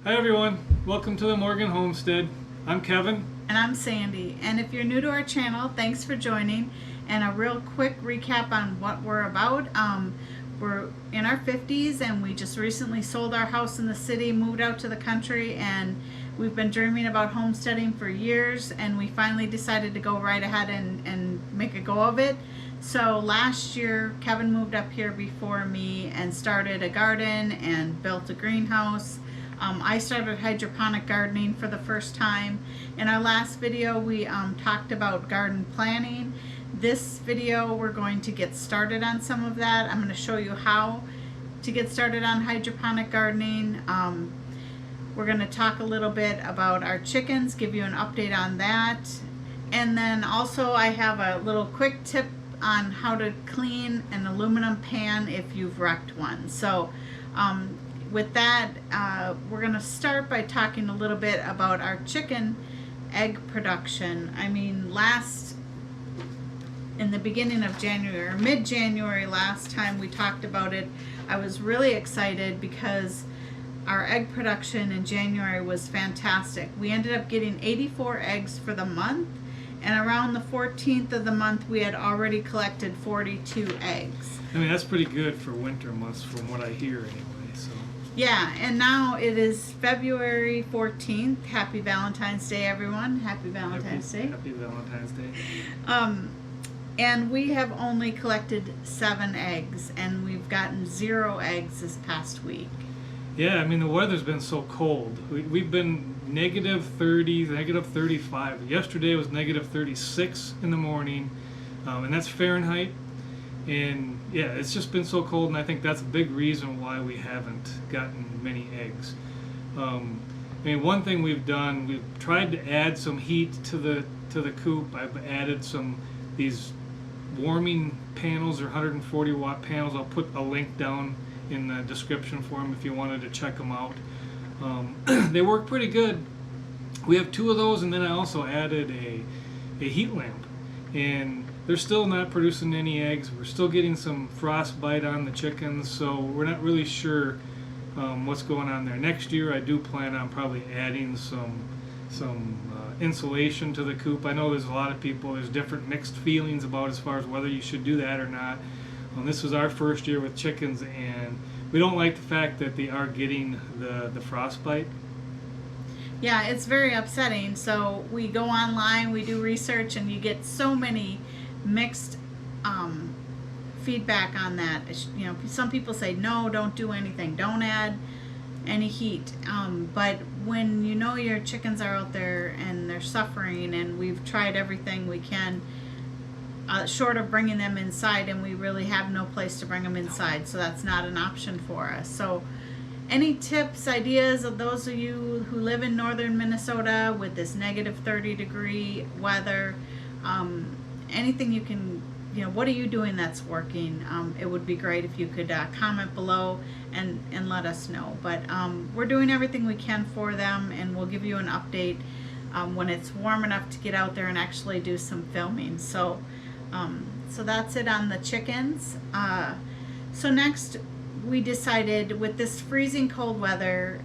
Hi everyone, welcome to the Morgan Homestead. I'm Kevin. And I'm Sandy. And if you're new to our channel, thanks for joining. And a real quick recap on what we're about. We're in our 50s and we just recently sold our house in the city, moved out to the country, and we've been dreaming about homesteading for years, and we finally decided to go right ahead and make a go of it. So last year, Kevin moved up here before me and started a garden and built a greenhouse. I started hydroponic gardening for the first time. In our last video, we talked about garden planning. This video, we're going to get started on some of that. I'm going to show you how to get started on hydroponic gardening. We're going to talk a little bit about our chickens, give you an update on that. And then also I have a little quick tip on how to clean an aluminum pan if you've wrecked one. So with that, we're going to start by talking a little bit about our chicken egg production. I mean, in the beginning of January, or mid-January last time we talked about it, I was really excited because our egg production in January was fantastic. We ended up getting 84 eggs for the month, and around the 14th of the month we had already collected 42 eggs. I mean, that's pretty good for winter months from what I hear anyway. So yeah, and now it is February 14th. Happy Valentine's Day, everyone. Happy Valentine's Day. Happy Valentine's Day. And we have only collected 7 eggs, and we've gotten 0 eggs this past week. Yeah, I mean, the weather's been so cold. We've been negative 30, negative 35. Yesterday was negative 36 in the morning, and that's Fahrenheit. And yeah, it's just been so cold, and I think that's a big reason why we haven't gotten many eggs. I mean, one thing we've done, we've tried to add some heat to the coop. I've added these warming panels, or 140 watt panels. I'll put a link down in the description for them if you wanted to check them out. They work pretty good. We have 2 of those, and then I also added a heat lamp, and they're still not producing any eggs. We're still getting some frostbite on the chickens, so we're not really sure what's going on there. Next year I do plan on probably adding some insulation to the coop. I know there's a lot of people, there's different mixed feelings about as far as whether you should do that or not. This was our first year with chickens, and we don't like the fact that they are getting the frostbite. Yeah, it's very upsetting. So we go online, we do research, and you get so many mixed feedback on that. You know, some people say, no, don't do anything, don't add any heat. But when you know your chickens are out there and they're suffering, and we've tried everything we can, short of bringing them inside, and we really have no place to bring them inside, so that's not an option for us. So any tips, ideas of those of you who live in northern Minnesota with this negative 30-degree weather, anything you can, what are you doing that's working? It would be great if you could comment below and let us know. But we're doing everything we can for them, and we'll give you an update when it's warm enough to get out there and actually do some filming. So that's it on the chickens. So next, we decided with this freezing cold weather,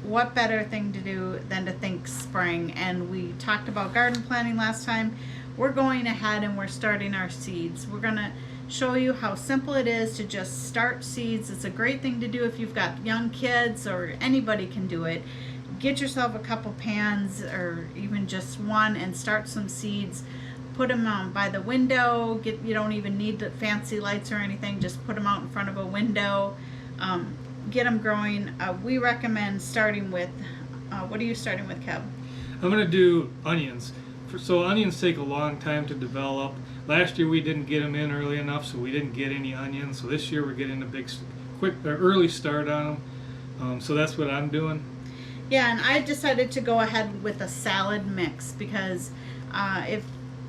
what better thing to do than to think spring. And we talked about garden planting last time. We're going ahead and we're starting our seeds. We're going to show you how simple it is to just start seeds. It's a great thing to do if you've got young kids, or anybody can do it. Get yourself a couple pans, or even just one, and start some seeds. Put them by the window. You don't even need the fancy lights or anything. Just put them out in front of a window. Get them growing. We recommend starting with, what are you starting with, Kev? I'm going to do onions. So onions take a long time to develop. Last year we didn't get them in early enough, so we didn't get any onions. So this year we're getting a early start on them. So that's what I'm doing. Yeah, and I decided to go ahead with a salad mix because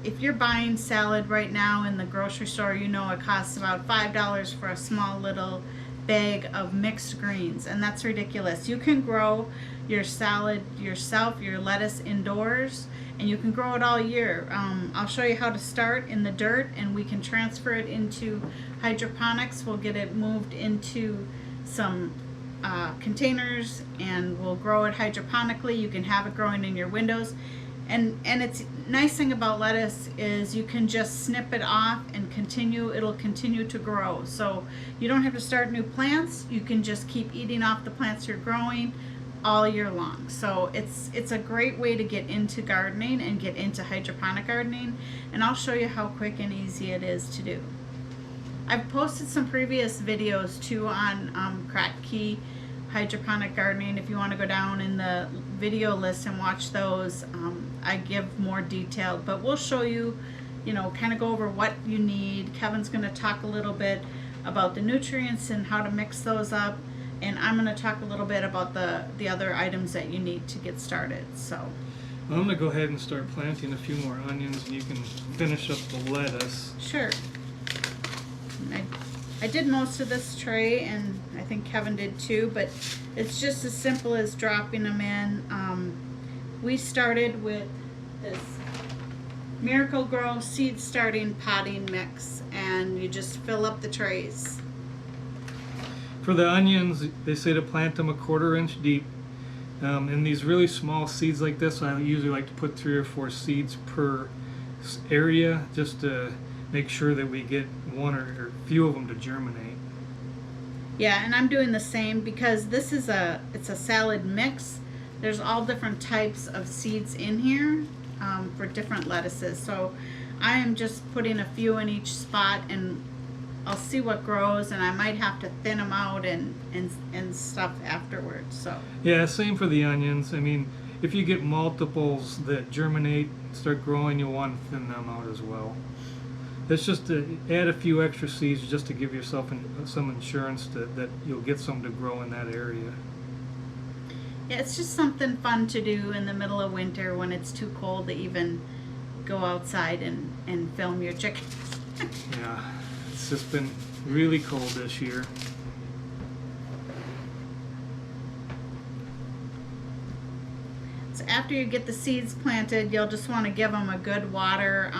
if you're buying salad right now in the grocery store, you know it costs about $5 for a small little bag of mixed greens, and that's ridiculous. You can grow your salad yourself, your lettuce indoors, and you can grow it all year. I'll show you how to start in the dirt, and we can transfer it into hydroponics. We'll get it moved into some containers and we'll grow it hydroponically. You can have it growing in your windows. And it's nice thing about lettuce is you can just snip it off and it'll continue to grow. So you don't have to start new plants. You can just keep eating off the plants you're growing all year long. So it's a great way to get into gardening and get into hydroponic gardening. And I'll show you how quick and easy it is to do. I've posted some previous videos too on Crack Key hydroponic gardening. If you want to go down in the video list and watch those, I give more detailed, but we'll show you, kind of go over what you need. Kevin's going to talk a little bit about the nutrients and how to mix those up, and I'm going to talk a little bit about the other items that you need to get started. So well, I'm going to go ahead and start planting a few more onions, and you can finish up the lettuce. Sure. I did most of this tray, and I think Kevin did too, but it's just as simple as dropping them in. We started with this Miracle Grow seed starting potting mix, and you just fill up the trays. For the onions, they say to plant them 1/4 inch deep. In these really small seeds like this, I usually like to put 3 or 4 seeds per area, just to make sure that we get one or few of them to germinate. Yeah, and I'm doing the same because this is it's a salad mix. There's all different types of seeds in here for different lettuces. So I am just putting a few in each spot, and I'll see what grows, and I might have to thin them out and stuff afterwards. So yeah, same for the onions. I mean, if you get multiples that germinate, start growing, you'll want to thin them out as well. It's just to add a few extra seeds just to give yourself some insurance that you'll get some to grow in that area. Yeah, it's just something fun to do in the middle of winter when it's too cold to even go outside and film your chickens. Yeah, it's just been really cold this year. So after you get the seeds planted, you'll just want to give them a good water.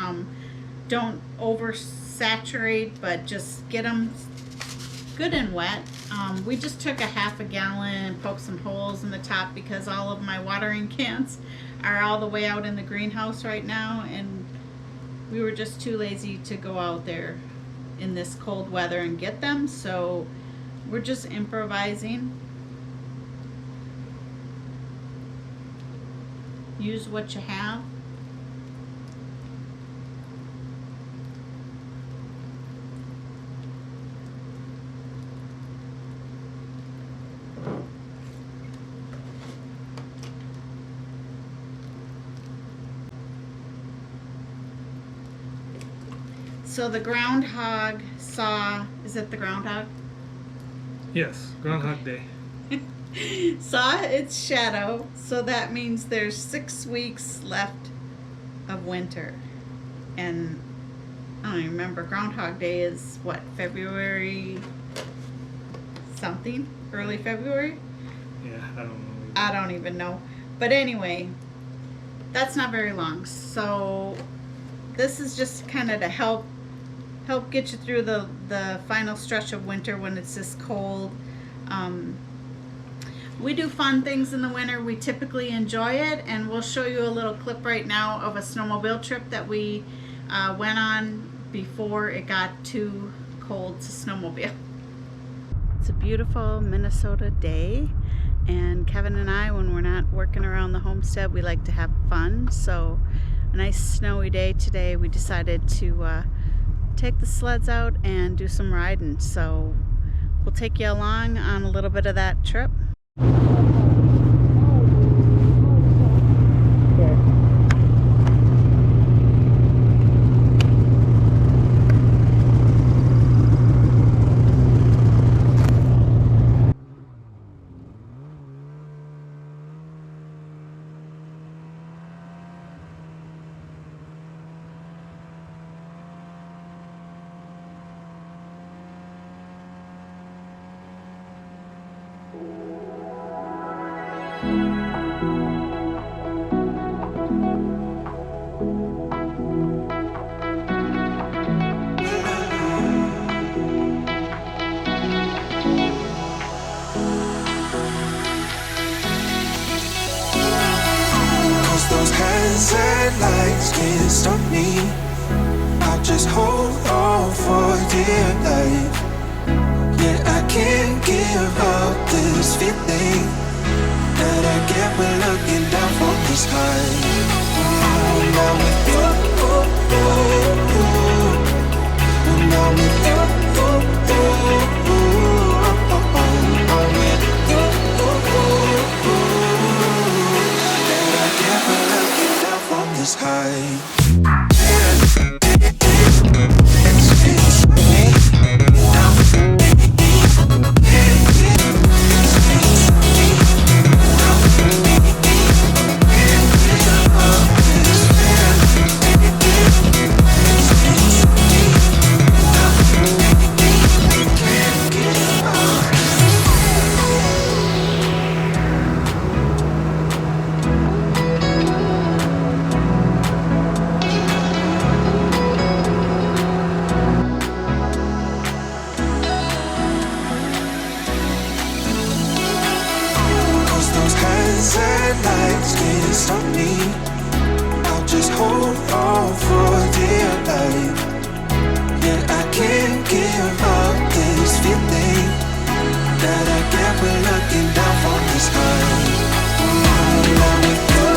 Don't oversaturate, but just get them good and wet. We just took a 1/2 gallon and poked some holes in the top because all of my watering cans are all the way out in the greenhouse right now, and we were just too lazy to go out there in this cold weather and get them, so we're just improvising. Use what you have. So the groundhog saw, is it the groundhog? Yes, Groundhog Day. Saw its shadow, so that means there's 6 weeks left of winter. And I don't even remember, Groundhog Day is what, February something? Early February? Yeah, I don't know. I don't even know. But anyway, that's not very long. So this is just kind of to help get you through the final stretch of winter when it's this cold. We do fun things in the winter. We typically enjoy it, and we'll show you a little clip right now of a snowmobile trip that we went on before it got too cold to snowmobile. It's a beautiful Minnesota day, and Kevin and I, when we're not working around the homestead, we like to have fun. So a nice snowy day today, we decided to take the sleds out and do some riding. So we'll take you along on a little bit of that trip. hands and lights can't stop me. I'll just hold on for dear life. Yeah, I can't give up this feeling that I get when looking down from the sky. When I'm with you, when I'm with you, I'm with you, that I get when looking down from the sky. Stop me. I'll just hold on for dear life. Yeah, I can't give up this feeling that I get when looking down from the sky. I'm with you.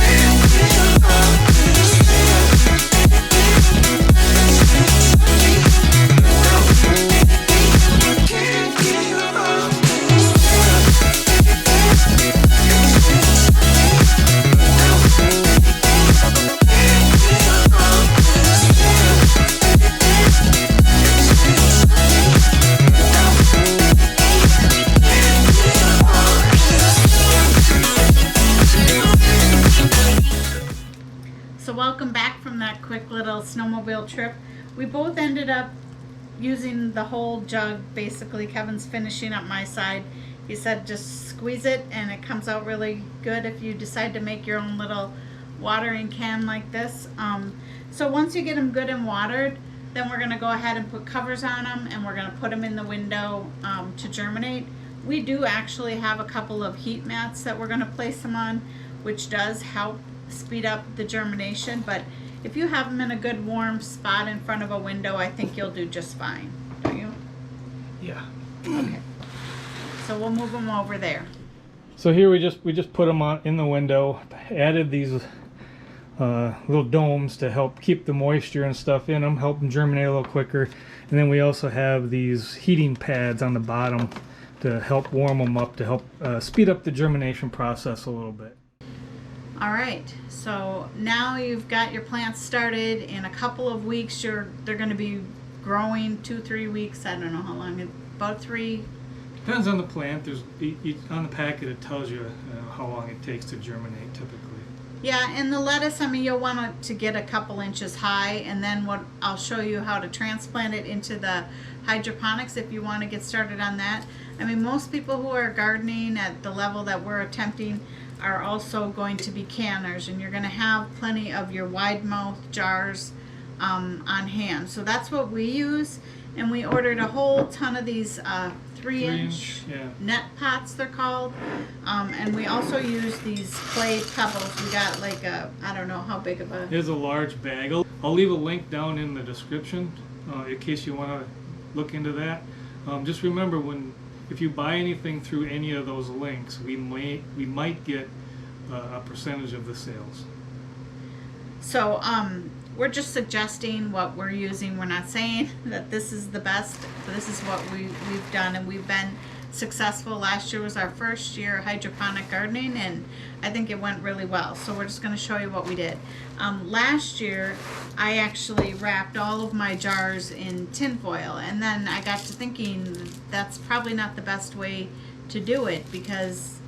Can't give up this welcome back from that quick little snowmobile trip. We both ended up using the whole jug. Basically, Kevin's finishing up my side. He said just squeeze it and it comes out really good if you decide to make your own little watering can like this. So once you get them good and watered, then we're going to go ahead and put covers on them and we're going to put them in the window to germinate. We do actually have a couple of heat mats that we're going to place them on, which does help speed up the germination, but if you have them in a good warm spot in front of a window, I think you'll do just fine, don't you? Yeah. Okay. So we'll move them over there. So here we just put them on in the window, added these little domes to help keep the moisture and stuff in them, help them germinate a little quicker. And then we also have these heating pads on the bottom to help warm them up, to help speed up the germination process a little bit. All right, so now you've got your plants started. In a couple of weeks, they're going to be growing 2-3 weeks. I don't know how long, about 3. Depends on the plant. There's on the packet it tells you how long it takes to germinate typically. Yeah, and the lettuce, I mean, you'll want it to get a couple inches high, and then what I'll show you how to transplant it into the hydroponics if you want to get started on that. I mean, most people who are gardening at the level that we're attempting are also going to be canners, and you're going to have plenty of your wide mouth jars on hand. So that's what we use, and we ordered a whole ton of these 3-inch net pots, they're called, and we also use these clay pebbles. We got like a, I don't know how big of a... Here's a large bag. I'll leave a link down in the description in case you want to look into that. Just remember, if you buy anything through any of those links, we might get a percentage of the sales. So we're just suggesting what we're using. We're not saying that this is the best. This is what we've done, and we've been successful. Last year was our first year hydroponic gardening, and I think it went really well. So we're just going to show you what we did. Last year, I actually wrapped all of my jars in tin foil, and then I got to thinking that's probably not the best way to do it, because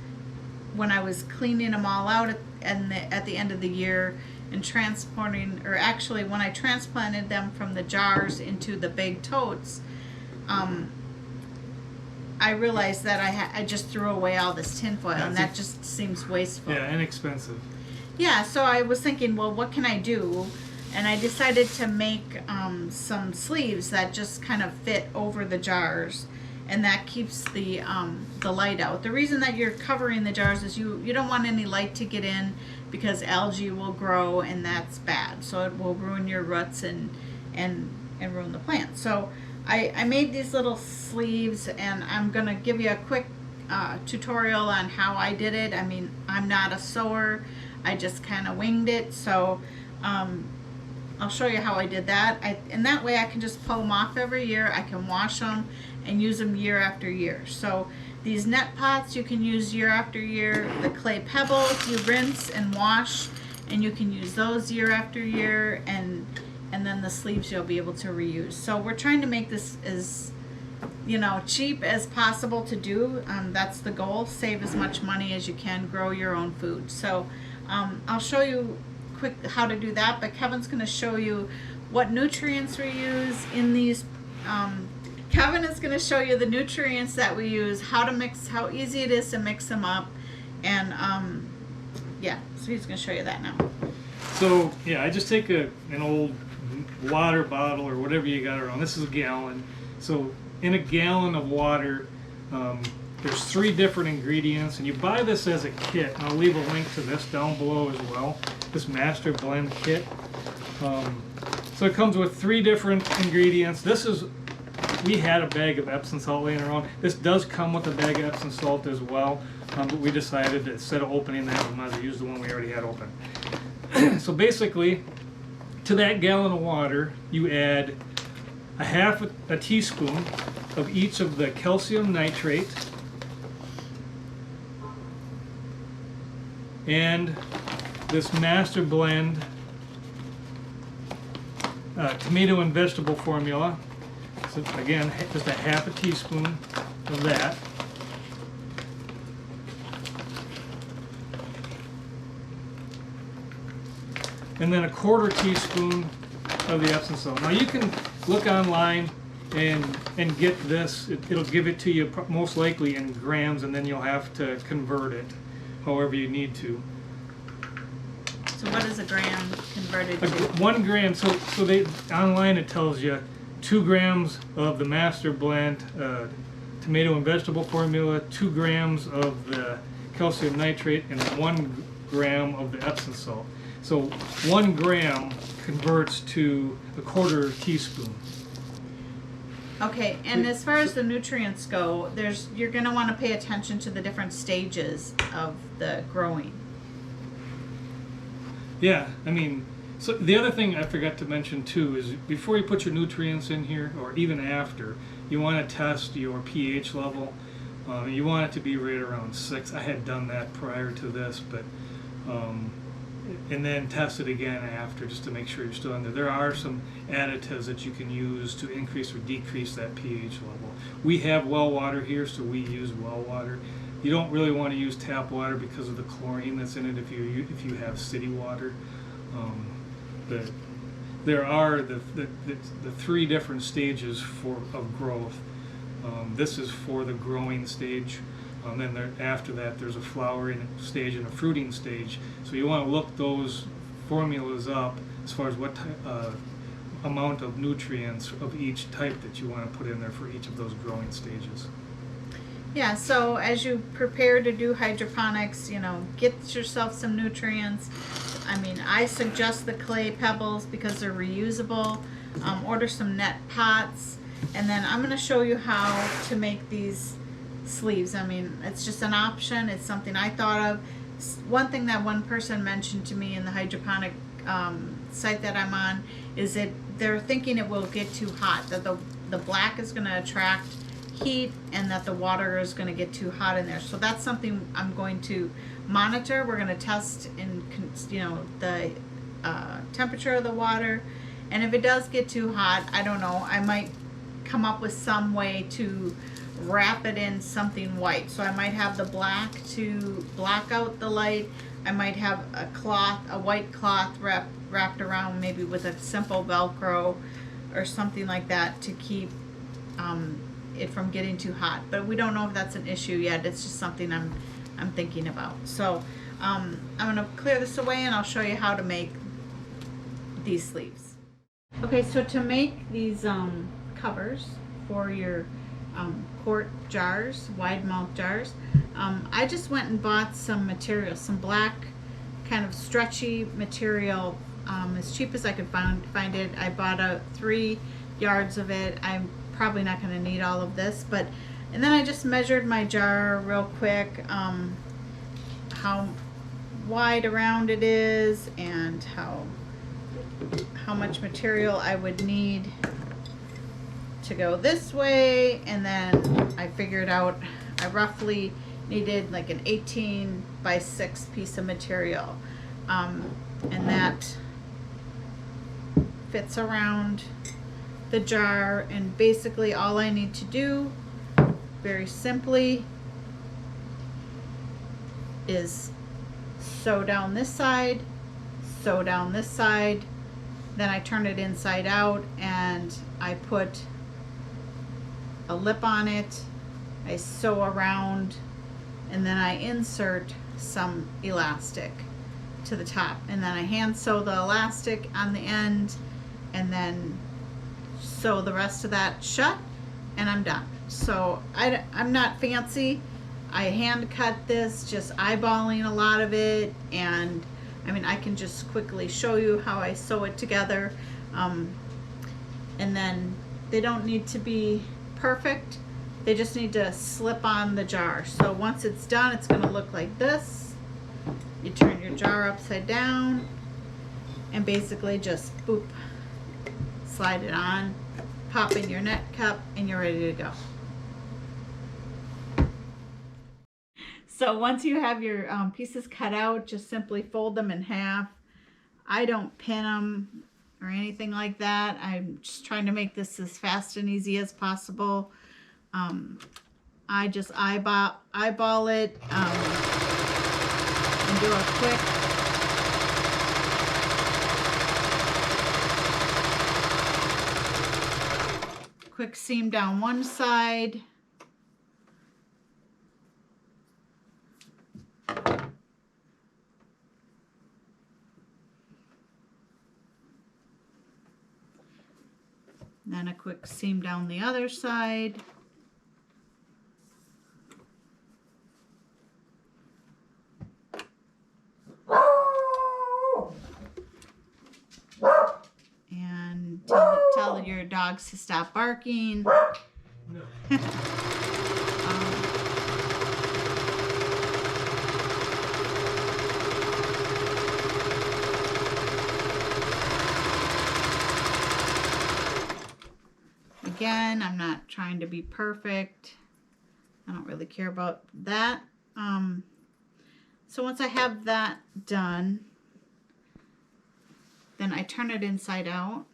when I was cleaning them all out at the end of the year and transporting, or actually when I transplanted them from the jars into the big totes, I realized that I just threw away all this tin foil, and that just seems wasteful. Yeah, inexpensive. Yeah, so I was thinking, well, what can I do? And I decided to make some sleeves that just kind of fit over the jars. and that keeps the light out. The reason that you're covering the jars is you don't want any light to get in, because algae will grow and that's bad. So it will ruin your roots and ruin the plant. So I made these little sleeves, and I'm gonna give you a quick tutorial on how I did it. I mean, I'm not a sewer, I just kind of winged it. So I'll show you how I did that. And that way I can just pull them off every year. I can wash them and use them year after year. So these net pots you can use year after year. The clay pebbles you rinse and wash, and you can use those year after year. And then the sleeves you'll be able to reuse. So we're trying to make this as cheap as possible to do. That's the goal. Save as much money as you can. Grow your own food. So I'll show you quick how to do that, but Kevin's going to show you what nutrients we use in these. Kevin is going to show you the nutrients that we use, how to mix, how easy it is to mix them up, and yeah, so he's going to show you that now. So yeah, I just take an old water bottle or whatever you got around. This is a gallon. So in a gallon of water, there's 3 different ingredients, and you buy this as a kit. And I'll leave a link to this down below as well. This Masterblend kit. So it comes with 3 different ingredients. We had a bag of Epsom salt laying around. This does come with a bag of Epsom salt as well, but we decided that instead of opening that, we might as well use the one we already had open. So basically, to that gallon of water, you add a half a teaspoon of each of the calcium nitrate and this Masterblend tomato and vegetable formula. So again, just a half a teaspoon of that. And then a 1/4 teaspoon of the Epsom salt. Now you can look online and get this. It'll give it to you most likely in grams, and then you'll have to convert it however you need to. So what is a gram converted to? 1 gram. So they online it tells you 2 grams of the Masterblend tomato and vegetable formula, 2 grams of the calcium nitrate, and 1 gram of the Epsom salt. So 1 gram converts to a 1/4 teaspoon. Okay, and as far as the nutrients go, you're going to want to pay attention to the different stages of the growing. Yeah, I mean, so the other thing I forgot to mention too is before you put your nutrients in here, or even after, you want to test your pH level. You want it to be right around 6. I had done that prior to this, but and then test it again after, just to make sure you're still in there. There are some additives that you can use to increase or decrease that pH level. We have well water here, so we use well water. You don't really want to use tap water because of the chlorine that's in it if you have city water. But there are the 3 different stages of growth. This is for the growing stage. Then after that, there's a flowering stage and a fruiting stage. So you want to look those formulas up as far as what amount of nutrients of each type that you want to put in there for each of those growing stages. Yeah, so as you prepare to do hydroponics, get yourself some nutrients. I mean, I suggest the clay pebbles because they're reusable. Order some net pots, and then I'm going to show you how to make these sleeves. I mean, it's just an option. It's something I thought of. One thing that one person mentioned to me in the hydroponic site that I'm on is that they're thinking it will get too hot, that the black is going to attract heat and that the water is going to get too hot in there. So that's something I'm going to monitor. We're going to test in the temperature of the water, and if it does get too hot, I don't know, I might come up with some way to wrap it in something white. So I might have the black to block out the light. I might have a white cloth wrapped around, maybe with a simple Velcro or something like that, to keep it from getting too hot. But we don't know if that's an issue yet. It's just something I'm thinking about. So I'm going to clear this away, and I'll show you how to make these sleeves. Okay, so to make these covers for your quart jars, wide mouth jars. I just went and bought some material, some black kind of stretchy material, as cheap as I could find it. I bought out 3 yards of it. I'm probably not going to need all of this, but and then I just measured my jar real quick, how wide around it is and how much material I would need to go this way, and then I figured out I roughly needed like an 18 by 6 piece of material, and that fits around the jar, and basically all I need to do very simply is sew down this side, sew down this side, then I turn it inside out and I put a lip on it, I sew around, and then I insert some elastic to the top, and then I hand sew the elastic on the end, and then sew the rest of that shut, and I'm done. So I'm not fancy. I hand cut this, just eyeballing a lot of it, and I mean I can just quickly show you how I sew it together, and then they don't need to be perfect, they just need to slip on the jar. So once it's done, it's going to look like this. You turn your jar upside down and basically just boop, slide it on, pop in your net cup, and you're ready to go. So once you have your pieces cut out, just simply fold them in half. I don't pin them or anything like that. I'm just trying to make this as fast and easy as possible. I just eyeball it and do a quick seam down one side. Then a quick seam down the other side. And tell your dogs to stop barking. No. Again, I'm not trying to be perfect. I don't really care about that. So once I have that done, then I turn it inside out.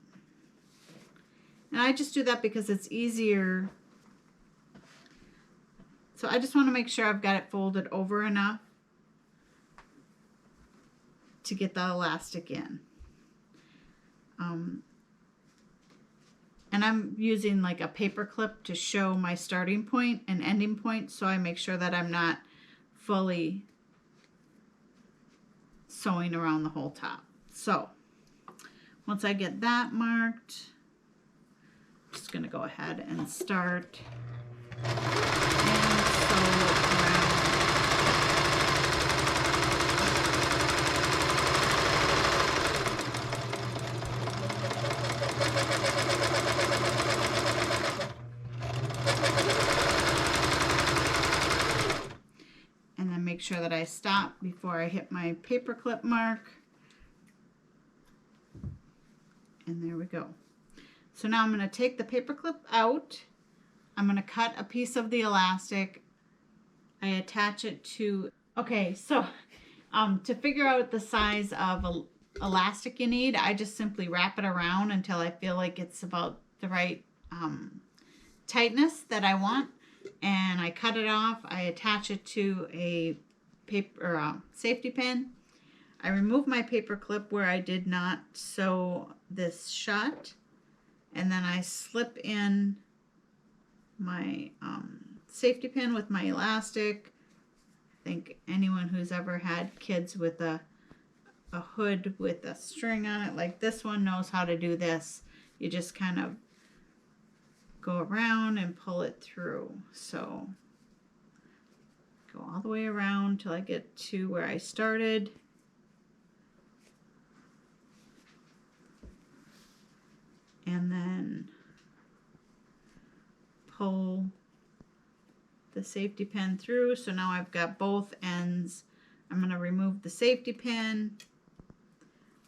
And I just do that because it's easier. So I just want to make sure I've got it folded over enough to get the elastic in. And I'm using like a paper clip to show my starting point and ending point, so I make sure that I'm not fully sewing around the whole top. So once I get that marked, I'm just going to go ahead and start and sew around. And then make sure that I stop before I hit my paper clip mark. And there we go. So now I'm going to take the paper clip out. I'm going to cut a piece of the elastic. I attach it to, okay, so to figure out the size of elastic you need, I just simply wrap it around until I feel like it's about the right tightness that I want. And I cut it off. I attach it to a paper safety pin. I remove my paper clip where I did not sew this shut, and then I slip in my safety pin with my elastic. I think anyone who's ever had kids with a hood with a string on it like this one knows how to do this. You just kind of go around and pull it through. So go all the way around till I get to where I started. And then pull the safety pin through. So now I've got both ends. I'm going to remove the safety pin.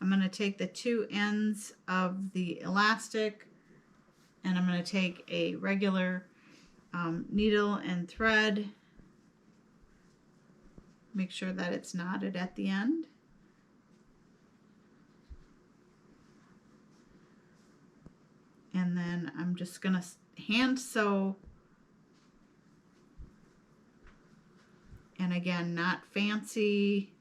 I'm going to take the two ends of the elastic and I'm going to take a regular needle and thread. Make sure that it's knotted at the end. And then I'm just going to hand sew. And again, not fancy.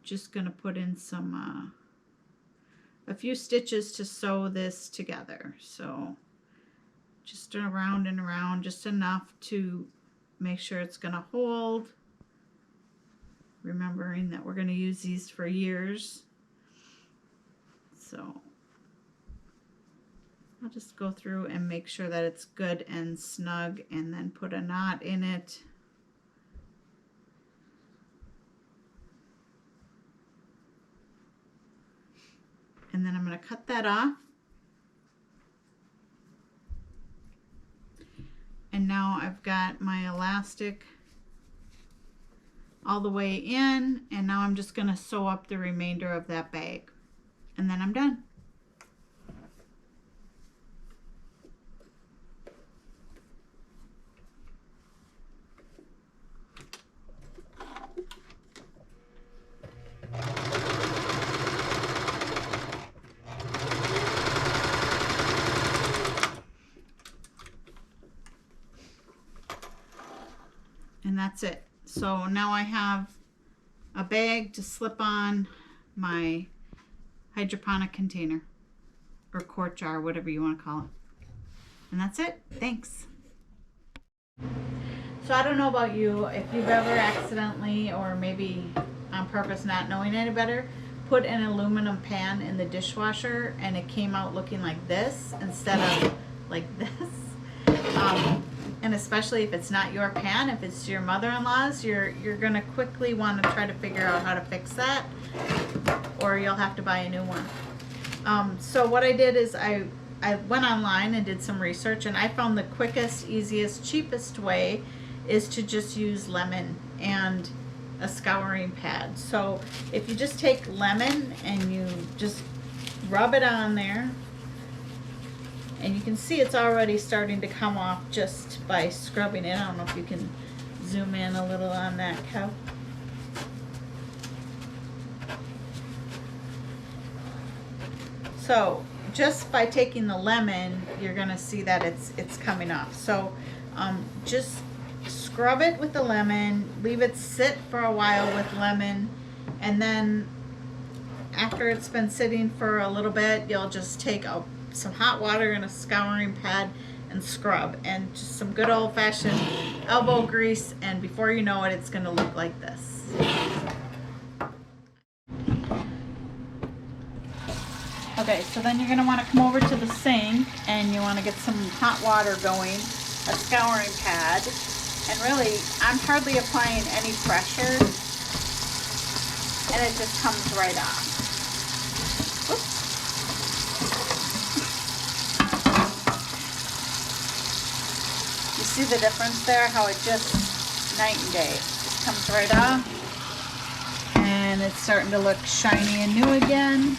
Just going to put in some, a few stitches to sew this together. So just around and around, just enough to make sure it's going to hold. Remembering that we're going to use these for years. So I'll just go through and make sure that it's good and snug and then put a knot in it. And then I'm going to cut that off. And now I've got my elastic all the way in, and now I'm just going to sew up the remainder of that bag. And then I'm done. And that's it. So now I have a bag to slip on my hydroponic container or quart jar, whatever you want to call it. And that's it. Thanks. So I don't know about you, if you've ever accidentally or maybe on purpose not knowing any better, put an aluminum pan in the dishwasher and it came out looking like this instead of like this. And especially if it's not your pan, if it's your mother-in-law's, you're gonna quickly want to try to figure out how to fix that, or you'll have to buy a new one. So what I did is I went online and did some research, and I found the quickest, easiest, cheapest way is to just use lemon and a scouring pad. So if you just take lemon and you just rub it on there, and you can see it's already starting to come off just by scrubbing it. I don't know if you can zoom in a little on that, Kev. So just by taking the lemon, you're gonna see that it's coming off. So just scrub it with the lemon, leave it sit for a while with lemon, and then after it's been sitting for a little bit, you'll just take some hot water and a scouring pad and scrub, and just some good old-fashioned elbow grease, and before you know it, it's going to look like this. Okay, so then you're going to want to come over to the sink and you want to get some hot water going, a scouring pad, and really I'm hardly applying any pressure and it just comes right off. Oops. You see the difference there? How it just, night and day. It just comes right off. And it's starting to look shiny and new again.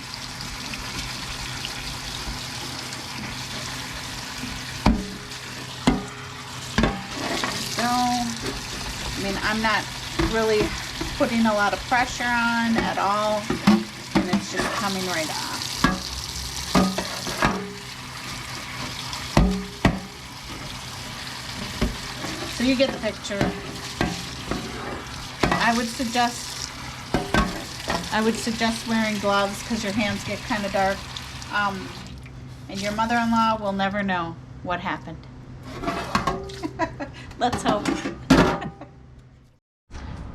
So, I mean, I'm not really putting a lot of pressure on at all. And it's just coming right off. So you get the picture. I would suggest wearing gloves because your hands get kind of dark. And your mother-in-law will never know what happened. Let's hope.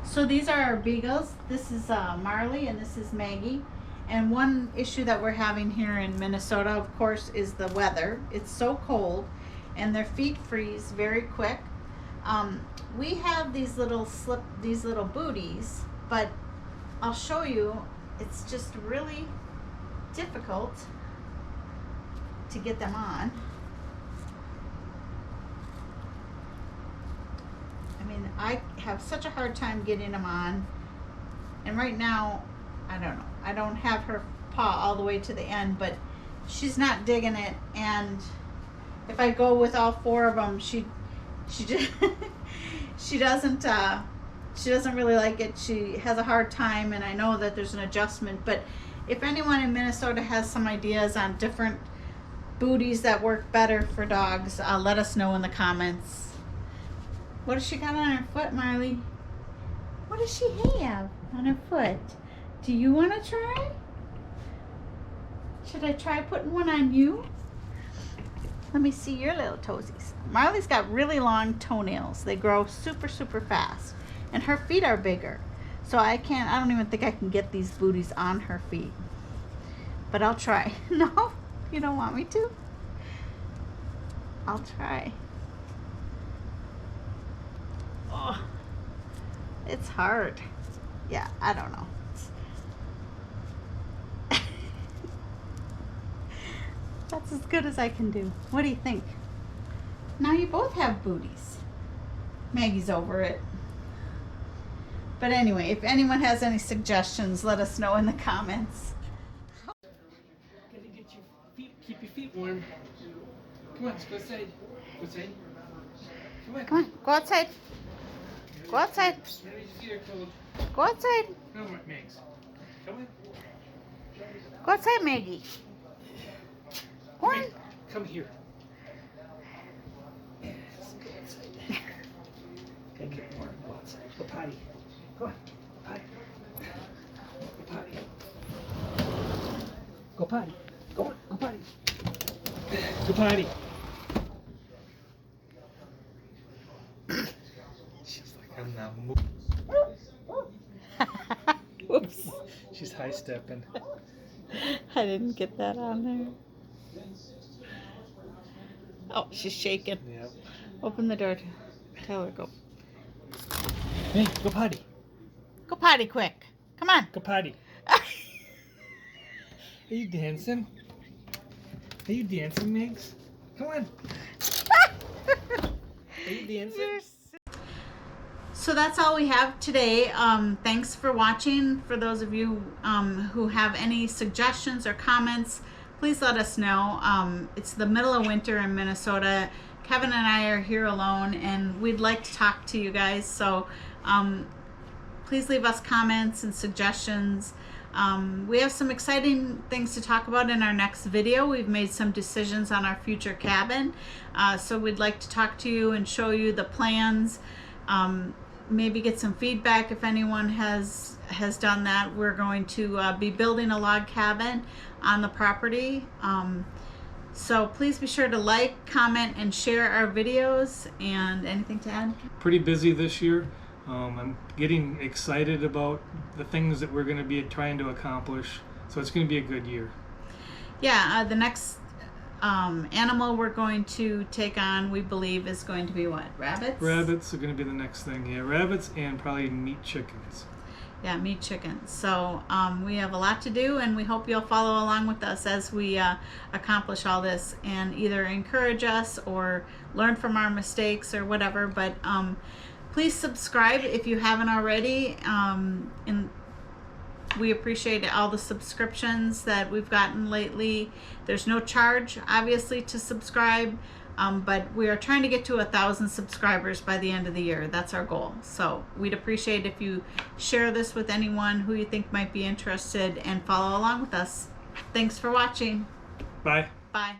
So these are our beagles. This is Marley and this is Maggie. And one issue that we're having here in Minnesota, of course, is the weather. It's so cold and their feet freeze very quick. We have these little booties, but I'll show you, it's just really difficult to get them on. I mean, I have such a hard time getting them on. And right now, I don't know. I don't have her paw all the way to the end, but she's not digging it. And if I go with all 4 of them, she just she doesn't really like it. She has a hard time, and I know that there's an adjustment. But if anyone in Minnesota has some ideas on different booties that work better for dogs, let us know in the comments. What has she got on her foot, Marley? What does she have on her foot? Do you want to try? Should I try putting one on you? Let me see your little toesies. Marley's got really long toenails. They grow super, super fast. And her feet are bigger. So I don't even think I can get these booties on her feet. But I'll try. No? You don't want me to? I'll try. Oh, it's hard. Yeah, I don't know. That's as good as I can do. What do you think? Now you both have booties. Maggie's over it. But anyway, if anyone has any suggestions, let us know in the comments. Gotta get your feet, keep your feet warm. Come on, let's go outside. Go outside. Come on. Come on, go outside. Go outside. Your feet are cold. Go outside. No more, Megs. Come on. Go outside, Maggie. Go on. Come here. Yes, go outside. Gotta get warm. Go outside. Go potty. Go on. Potty. Go potty. Go potty. Go on. Go potty. Go potty. She's like, I'm not moving. Whoops. She's high stepping. I didn't get that on there. Oh, she's shaking. Yep. Open the door. Tell her go. Hey, go potty. Go potty quick. Come on. Go potty. Are you dancing? Are you dancing, Megs? Come on. Are you dancing? So that's all we have today. Thanks for watching. For those of you who have any suggestions or comments, please let us know. It's the middle of winter in Minnesota. Kevin and I are here alone, and we'd like to talk to you guys. So please leave us comments and suggestions. We have some exciting things to talk about in our next video. We've made some decisions on our future cabin. So we'd like to talk to you and show you the plans. Maybe get some feedback if anyone has done that. We're going to be building a log cabin on the property. So please be sure to like, comment, and share our videos. And anything to add? Pretty busy this year. I'm getting excited about the things that we're going to be trying to accomplish. So it's going to be a good year. Yeah, the next animal we're going to take on, we believe, is going to be what? Rabbits? Rabbits are going to be the next thing. Yeah, rabbits and probably meat chickens. Yeah, meat chickens. So we have a lot to do, and we hope you'll follow along with us as we accomplish all this and either encourage us or learn from our mistakes or whatever. But please subscribe if you haven't already. And we appreciate all the subscriptions that we've gotten lately. There's no charge, obviously, to subscribe. But we are trying to get to 1,000 subscribers by the end of the year. That's our goal. So we'd appreciate if you share this with anyone who you think might be interested and follow along with us. Thanks for watching. Bye. Bye.